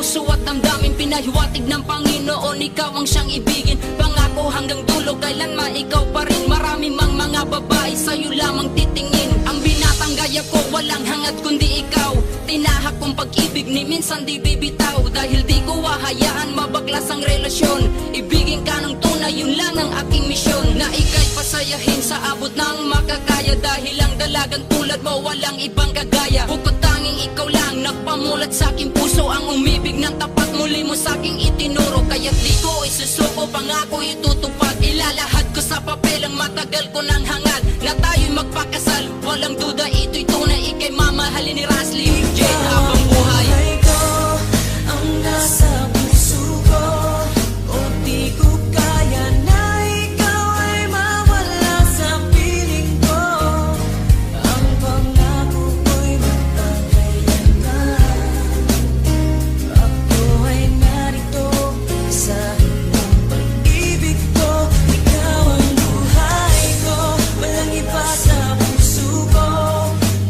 puso at damdamin, pinahiwatig ng Panginoon. Ikaw ang siyang ibigin, pangako hanggang dulo, kailanman ikaw pa rin. Marami mang mga babae, sa'yo lamang titingin. Ang binatang gaya ko, walang hangad kundi ikaw. Tinahak kong pag-ibig, ni minsan di bibitaw. Dahil di ko hahayaan mabaklas ang relasyon. Ibigin ka ng tunay, yun lang ang aking misyon. Na ika'y pasayahin sa abot ng makakaya. Dahil ang dalagang tulad mo, walang ibang kagaya. Bukod tanging ikaw lang, nagpamulat sa aking puso. Ang umibig ng tapat, muli mo sa aking itinuro. Kaya't di ko isusuko, pangako itutupad. Ilalahad ko sa papel ang matagal ko ng hangad. Na tayo'y magpakasal, walang duda ito'y tunay. Ika'y mamahalin ni Rasly Jade habang buhay. Ang nasa puso ko, o di ko kaya na ikaw ay mawala sa piling ko. Ang pangako ko'y magpakailanman. Ako ay narito sa iyong pag-ibig ko. Ikaw ang buhay ko, walang iba sa puso ko.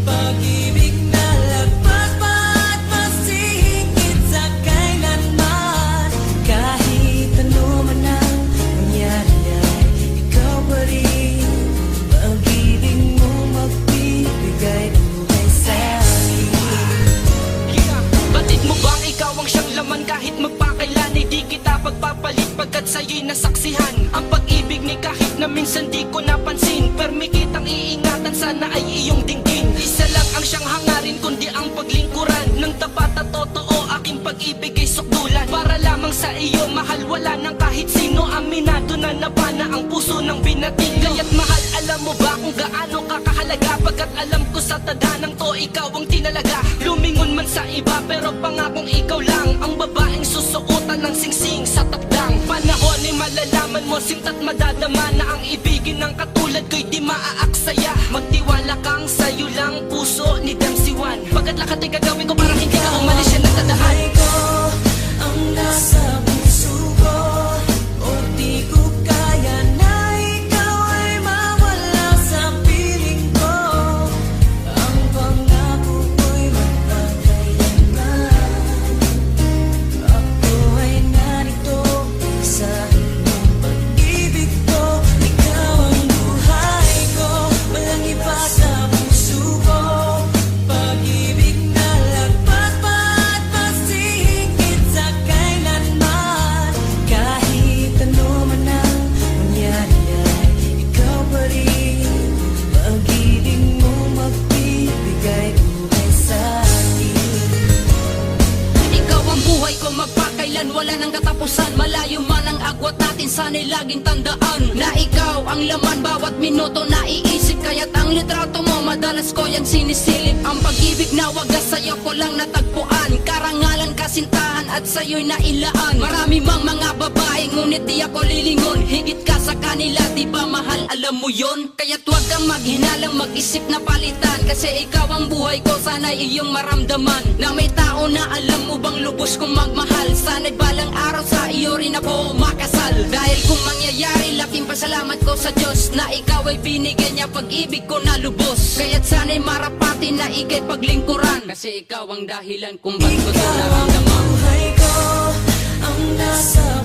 Pag-ibig na lagpas pa at mas higit sa kailanman. Kahit ano man ang mangyari ay ikaw pa rin. Pag-ibig mo magbibigay buhay sa akin. Batid mo bang ikaw ang siyang laman kahit magpakailan ay di kita pagpapalit pagkat sa'yo'y nasaksihan ang pag-ibig ni kahit na minsan di ko napansin. Permi kitang iingatan, sana ay iyong dinggin. Isa lang ang siyang hangarin kundi ang paglingkuran ng tapat at totoo. Aking pag-ibig ay sukdulan para lamang sa iyo, mahal wala nang kahit sino. Aminado na nabana ang puso ng binating. Kaya't mahal, alam mo ba kung gaano ka kahalaga? Pagkat alam ko sa tadanang to, ikaw ang tinalaga. Lumingon man sa iba pero pangakong ikaw lang ang babaeng susuotan ng singsing sa takdang panahon. Ay malalaman mo, sinta't madadama na ang ibigin ng katulad ko'y di maaaksaya. Magtiwala kang sa'yo lang puso ni Dempsey One. Pagkat lahat ay gagawin ko para hindi ka umalis siya nagtadahan. Buhay ko, ang nasa puso ko, o di ko kaya na ikaw ay mawala sa piling ko. Ang pangako ko'y magpakailanman. Ako ay narito sa iyong pag-ibig ko. Ikaw ang buhay ko, walang iba sa puso ko. Pag-ibig na lagpas pa at mas higit sa kailanman. Kahit ano man ang mangyari ay ikaw pa rin. Pag-ibig mo magbibigay buhay sa akin. Ikaw ang buhay ko, magpakailan, wala nang katapusan. Malayo man ang agwat natin, sana'y laging tandaan na ikaw ang laman, bawat minuto naiisip. Kaya't ang litrato mo, madalas ko yan sinisilip. Ang pag-ibig na wagas sa'yo ko lang natagpuan. Karangalan, kasintahan at sa'yo'y nailaan. Marami mang mga babae, ngunit di ako lilingon. Higit ka sa kanila, di ba mahal, alam mo yon? Kaya't huwag kang maghinalang mag-isip na palitan. Kasi ikaw ang buhay ko, sana'y iyong maramdaman na may tao na alam mo bang lubos kong magmahal. Sana'y balang araw sa iyo rin ako makasal. Dahil kung mangyayari, laking pasalamat ko sa Diyos na ikaw ay binigyan niya pag-ibig ko na lubos. Kaya't sana'y marapati na ika'y paglingkuran. Kasi ikaw ang dahilan kung ba't ko ito Ikaw ang naramdaman. buhay ko, ang nasa